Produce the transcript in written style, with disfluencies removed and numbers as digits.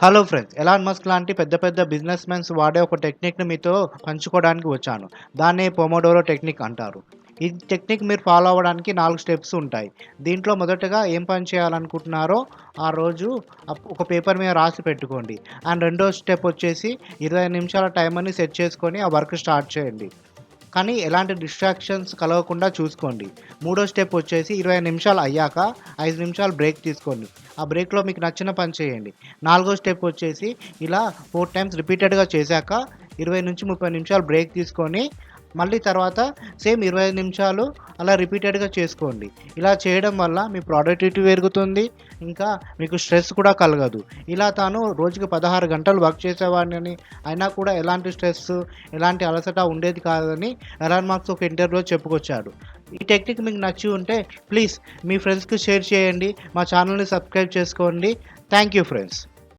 Hello friends, Elon Musk లాంటి పెద్ద పెద్ద బిజినెస్ మెన్స్ వాడే ఒక టెక్నిక్‌ని మీతో పంచుకోవడానికి వచ్చాను. దాన్నే పొమోడోరో టెక్నిక్ అంటారు. ఈ టెక్నిక్ మీరు ఫాలో అవ్వడానికి 4 స్టెప్స్ ఉంటాయి. దీంట్లో మొదటగా ఏం పని చేయాలనుకుంటున్నారో ఆ రోజు ఒక పేపర్ మీద రాసి పెట్టుకోండి. అండ్ రెండో స్టెప్ వచ్చేసి 20 నిమిషాల టైమర్‌ని సెట్ చేసుకొని ఆ వర్క్ స్టార్ట్ చేయండి. కానీ ఎలాంటి డిస్ట్రాక్షన్స్ కలగకుండా చూసుకోండి. మూడో స్టెప్ వచ్చేసి 20 నిమిషాలు అయ్యాక 5 నిమిషాలు బ్రేక్ తీసుకోండి. ఆ బ్రేక్‌లో మీకు నచ్చిన పని చేయండి. నాలుగో స్టెప్ వచ్చేసి ఇలా 4 టైమ్స్ రిపీటెడ్‌గా చేశాక 20-30 నిమిషాలు బ్రేక్ తీసుకొని మళ్ళీ తర్వాత సేమ్ 25 నిమిషాలు అలా రిపీటెడ్‌గా చేసుకోండి. ఇలా చేయడం వల్ల మీ ప్రొడక్టివిటీ పెరుగుతుంది. ఇంకా మీకు స్ట్రెస్ కూడా కలగదు. ఇలా తాను రోజుకి 16 గంటలు వర్క్ చేసేవాడినని, అయినా కూడా ఎలాంటి స్ట్రెస్, ఎలాంటి అలసట ఉండేది కాదని ఎలాన్ మస్క్ ఒక ఇంటర్వ్యూలో చెప్పుకొచ్చాడు. ఈ టెక్నిక్ మీకు నచ్చి ఉంటే ప్లీజ్ మీ ఫ్రెండ్స్‌కి షేర్ చేయండి. మా ఛానల్‌ని సబ్స్క్రైబ్ చేసుకోండి. Thank you friends.